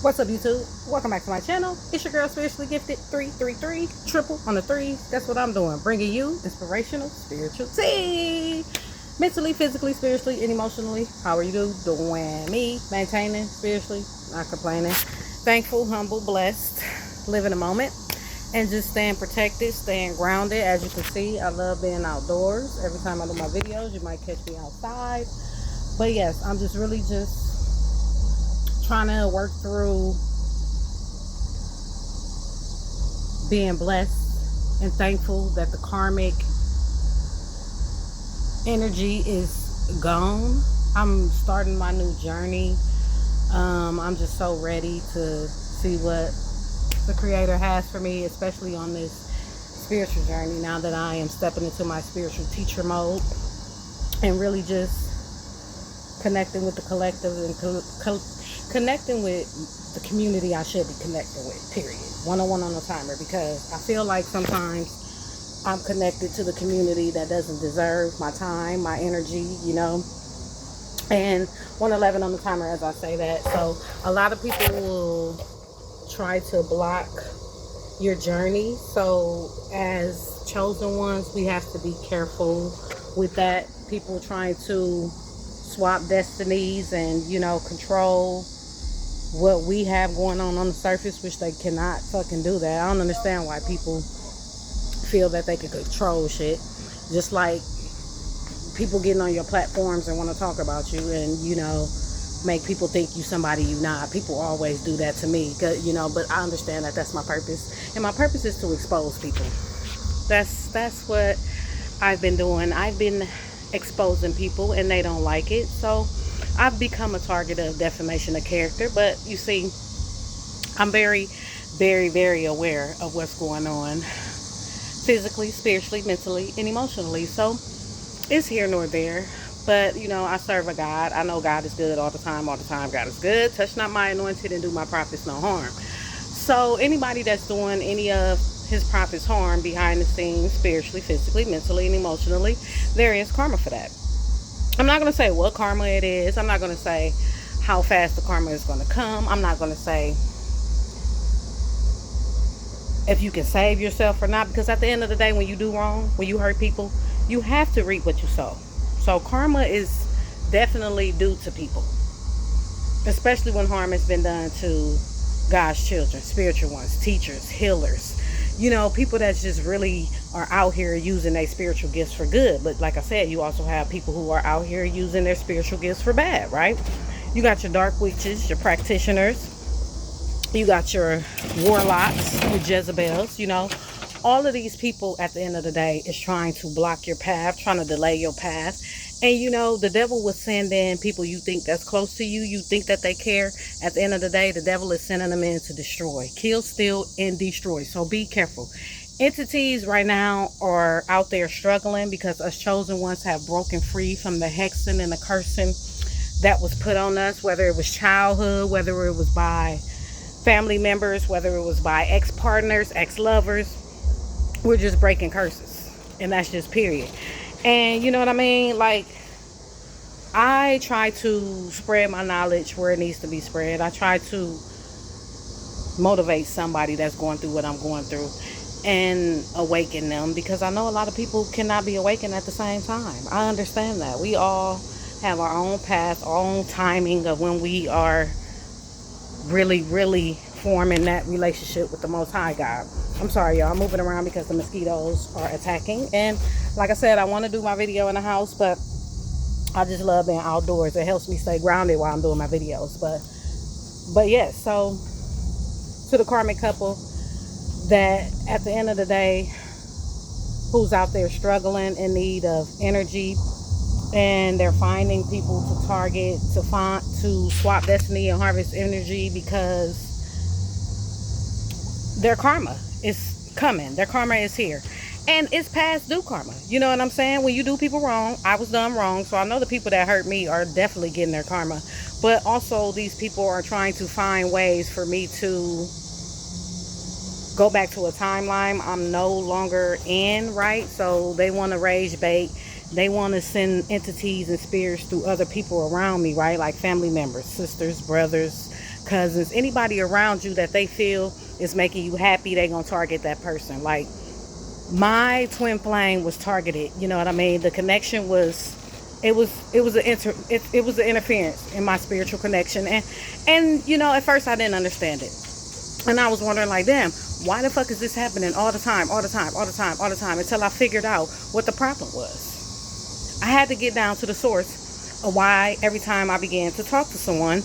What's up, YouTube? Welcome back to my channel. It's your girl, Spiritually Gifted 333, triple on the threes. That's what I'm doing, bringing you inspirational spiritual tea. Mentally, physically, spiritually, and emotionally. How are you doing? Me, maintaining, spiritually, not complaining. Thankful, humble, blessed, living a moment, and just staying protected, staying grounded. As you can see, I love being outdoors. Every time I do my videos, you might catch me outside. But yes, I'm just really trying to work through being blessed and thankful that the karmic energy is gone. I'm starting my new journey. I'm just so ready to see what the Creator has for me, especially on this spiritual journey, now that I am stepping into my spiritual teacher mode and really just connecting with the collective and connecting with the community I should be connecting with, period. One-on-one on the timer, because I feel like sometimes I'm connected to the community that doesn't deserve my time, my energy, you know. And 111 on the timer as I say that. So a lot of people will try to block your journey. So as chosen ones, we have to be careful with that. People trying to swap destinies and, you know, control what we have going on the surface, which they cannot fucking do that. I don't understand why people feel that they can control shit. Just like people getting on your platforms and want to talk about you and, you know, make people think you somebody you not. People always do that to me, you know, but I understand that that's my purpose. And my purpose is to expose people. That's what I've been doing. I've been exposing people and they don't like it. So I've become a target of defamation of character. But you see, I'm very, very, very aware of what's going on physically, spiritually, mentally, and emotionally. So it's here nor there. But, you know, I serve a God. I know God is good all the time. All the time, God is good. Touch not my anointed and do my prophets no harm. So anybody that's doing any of his prophets harm behind the scenes, spiritually, physically, mentally, and emotionally, there is karma for that. I'm not going to say what karma it is. I'm not going to say how fast the karma is going to come. I'm not going to say if you can save yourself or not, because at the end of the day, when you do wrong, when you hurt people, you have to reap what you sow. So karma is definitely due to people, especially when harm has been done to God's children, spiritual ones, teachers, healers, you know, people that just really are out here using their spiritual gifts for good. But like I said, you also have people who are out here using their spiritual gifts for bad, right? You got your dark witches, your practitioners, you got your warlocks, your Jezebels, you know. All of these people at the end of the day is trying to block your path, trying to delay your path. And you know, the devil will send in people you think that's close to you. You think that they care. At the end of the day, the devil is sending them in to destroy, kill, steal, and destroy. So be careful. Entities right now are out there struggling because us chosen ones have broken free from the hexing and the cursing that was put on us, whether it was childhood, whether it was by family members, whether it was by ex-partners, ex-lovers. We're just breaking curses, and that's just period. And you know what I mean? Like, I try to spread my knowledge where it needs to be spread. I try to motivate somebody that's going through what I'm going through and awaken them, because I know a lot of people cannot be awakened at the same time. I understand that. We all have our own path, our own timing of when we are really, really forming that relationship with the Most High God. I'm sorry, y'all. I'm moving around because the mosquitoes are attacking. And like I said, I want to do my video in the house, but I just love being outdoors. It helps me stay grounded while I'm doing my videos. But yes, so to the karmic couple that at the end of the day, who's out there struggling in need of energy, and they're finding people to target, to swap destiny and harvest energy, because their karma is coming. Their karma is here. And it's past due karma. You know what I'm saying? When you do people wrong, I was done wrong. So I know the people that hurt me are definitely getting their karma. But also these people are trying to find ways for me to go back to a timeline I'm no longer in, right? So they want to rage bait. They want to send entities and spirits through other people around me, right? Like family members, sisters, brothers, cousins, anybody around you that they feel is making you happy, they gonna target that person. Like my twin flame was targeted. You know what I mean? The connection was, it was an interference in my spiritual connection, and you know, at first I didn't understand it, and I was wondering like, damn, why the fuck is this happening all the time, all the time, all the time, all the time, until I figured out what the problem was. I had to get down to the source of why every time I began to talk to someone,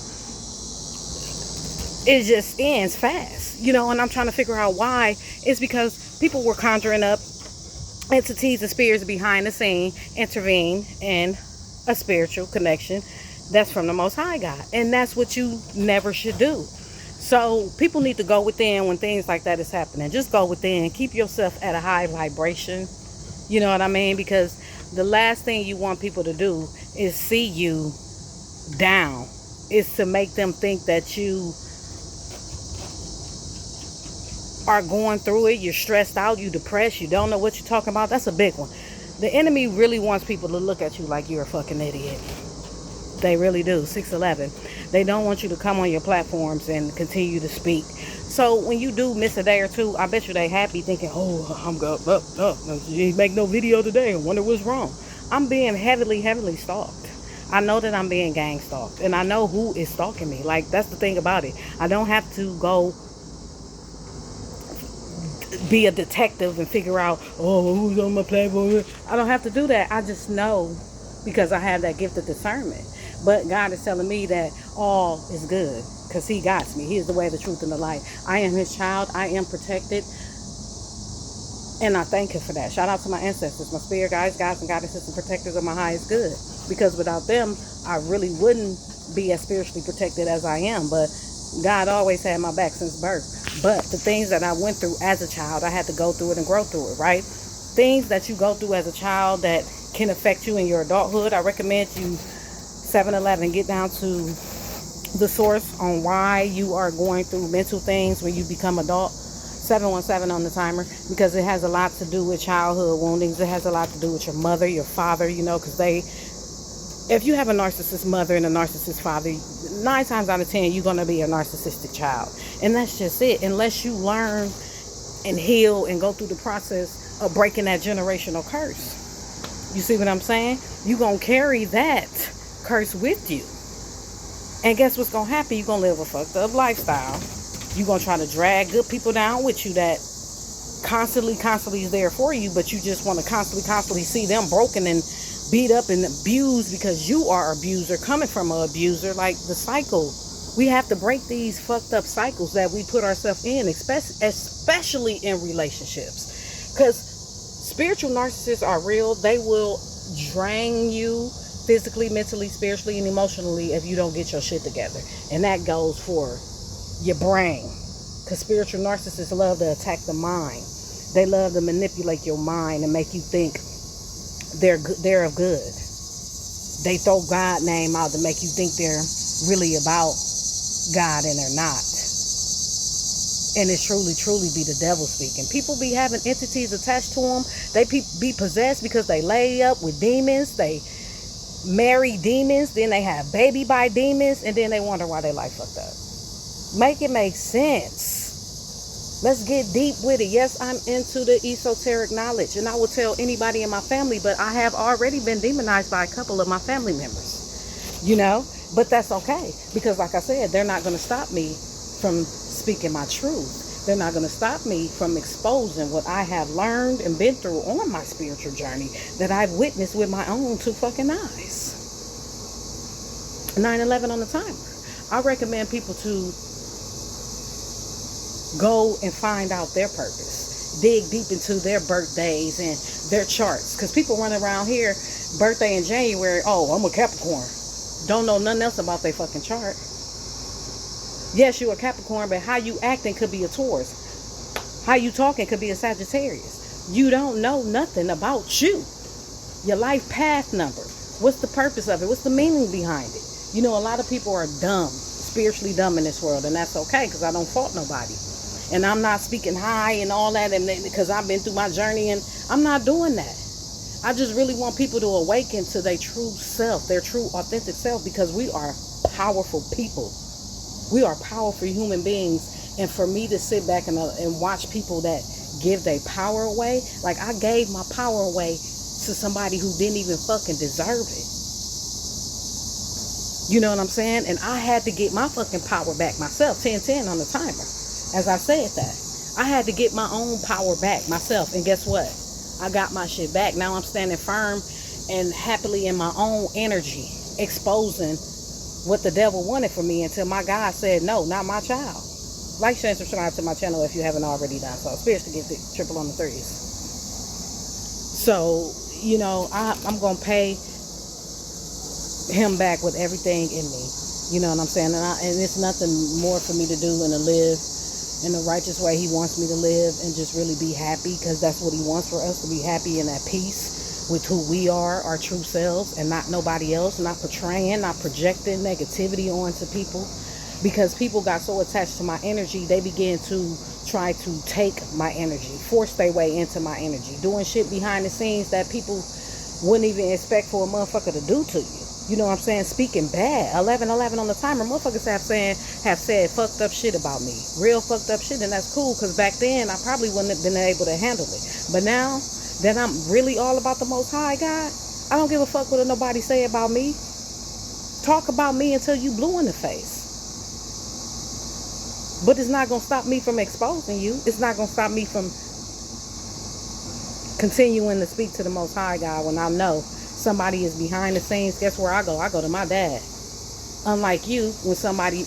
it just ends fast, you know, and I'm trying to figure out why. It's because people were conjuring up entities and spirits behind the scene, intervene in a spiritual connection that's from the Most High God. And that's what you never should do. So people need to go within when things like that is happening. Just go within. Keep yourself at a high vibration. You know what I mean? Because the last thing you want people to do is see you down. Is to make them think that you are going through it, you're stressed out, you depressed, you don't know what you're talking about. That's a big one. The enemy really wants people to look at you like you're a fucking idiot. They really do. 6'11". They don't want you to come on your platforms and continue to speak. So when you do miss a day or two, I bet you they happy thinking, oh, I'm going up. You ain't make no video today. I wonder what's wrong. I'm being heavily stalked. I know that I'm being gang stalked, and I know who is stalking me. Like, that's the thing about it. I don't have to go be a detective and figure out, oh, who's on my platform. I don't have to do that. I just know because I have that gift of discernment. But God is telling me that all is good because he got me. He is the way, the truth, and the light. I am his child. I am protected. And I thank him for that. Shout out to my ancestors, my spirit guides, gods, and goddesses, and protectors of my highest good. Because without them, I really wouldn't be as spiritually protected as I am. But God always had my back since birth. But the things that I went through as a child, I had to go through it and grow through it, right? Things that you go through as a child that can affect you in your adulthood, I recommend you 7-Eleven, get down to the source on why you are going through mental things when you become adult. 717 on the timer, because it has a lot to do with childhood woundings. It has a lot to do with your mother, your father, you know, because if you have a narcissist mother and a narcissist father, 9 times out of 10, you're going to be a narcissistic child. And that's just it. Unless you learn and heal and go through the process of breaking that generational curse. You see what I'm saying? You're going to carry that curse with you. And guess what's going to happen? You're going to live a fucked up lifestyle. You're going to try to drag good people down with you that constantly is there for you, but you just want to constantly see them broken and beat up and abused because you are an abuser coming from an abuser. Like the cycle. We have to break these fucked up cycles that we put ourselves in, especially in relationships. Because spiritual narcissists are real. They will drain you physically, mentally, spiritually, and emotionally if you don't get your shit together. And that goes for your brain. Because spiritual narcissists love to attack the mind. They love to manipulate your mind and make you think they're of good. They throw God name out to make you think they're really about God and they're not. And it's truly be the devil speaking. People be having entities attached to them. They be possessed because they lay up with demons. They marry demons. Then they have baby by demons. And then they wonder why their life fucked up. Make it make sense. Let's get deep with it. Yes, I'm into the esoteric knowledge. And I will tell anybody in my family. But I have already been demonized by a couple of my family members. You know? But that's okay. Because like I said, they're not going to stop me from speaking my truth. They're not going to stop me from exposing what I have learned and been through on my spiritual journey that I've witnessed with my own 2 fucking eyes. 9/11 on the timer. I recommend people to go and find out their purpose. Dig deep into their birthdays and their charts. Because people run around here, birthday in January, oh, I'm a Capricorn. Don't know nothing else about their fucking chart. Yes, you're a Capricorn, but how you acting could be a Taurus. How you talking could be a Sagittarius. You don't know nothing about you. Your life path number. What's the purpose of it? What's the meaning behind it? You know, a lot of people are dumb, spiritually dumb in this world, and that's okay because I don't fault nobody. And I'm not speaking high and all that because I've been through my journey, and I'm not doing that. I just really want people to awaken to their true self, their true authentic self, because we are powerful people. We are powerful human beings. And for me to sit back and watch people that give their power away, like I gave my power away to somebody who didn't even fucking deserve it. You know what I'm saying? And I had to get my fucking power back myself. 10-10 on the timer. As I said that. I had to get my own power back myself. And guess what? I got my shit back. Now I'm standing firm and happily in my own energy, exposing what the devil wanted from me until my God said, no, not my child. Like, share, and subscribe to my channel if you haven't already done so. Spiritually gifted, triple on the threes. So, you know, I'm going to pay him back with everything in me. You know what I'm saying? And it's nothing more for me to do than to live in the righteous way he wants me to live and just really be happy, because that's what he wants for us, to be happy and at peace with who we are, our true selves, and not nobody else, not portraying, not projecting negativity onto people. Because people got so attached to my energy, they begin to try to take my energy, force their way into my energy, doing shit behind the scenes that people wouldn't even expect for a motherfucker to do to you. You know what I'm saying? Speaking bad. 11-11 on the timer. Motherfuckers have said fucked up shit about me. Real fucked up shit. And that's cool, because back then I probably wouldn't have been able to handle it. But now that I'm really all about the Most High God, I don't give a fuck what nobody say about me. Talk about me until you blue in the face. But it's not going to stop me from exposing you. It's not going to stop me from continuing to speak to the Most High God when I know somebody is behind the scenes. Guess where I go? I go to my dad. Unlike you, when somebody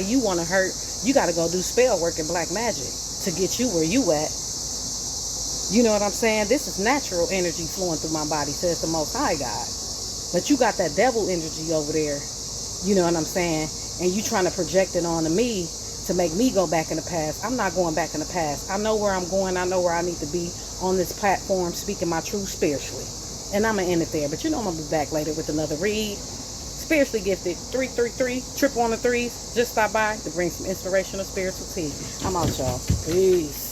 you want to hurt, you got to go do spell work and black magic to get you where you at. You know what I'm saying? This is natural energy flowing through my body, says the Most High God. But you got that devil energy over there. You know what I'm saying? And you trying to project it onto me to make me go back in the past. I'm not going back in the past. I know where I'm going. I know where I need to be on this platform, speaking my truth spiritually. And I'm going to end it there. But you know I'm going to be back later with another read. Spiritually gifted, 333, triple on the threes. Just stop by to bring some inspirational spiritual tea. I'm out, y'all. Peace.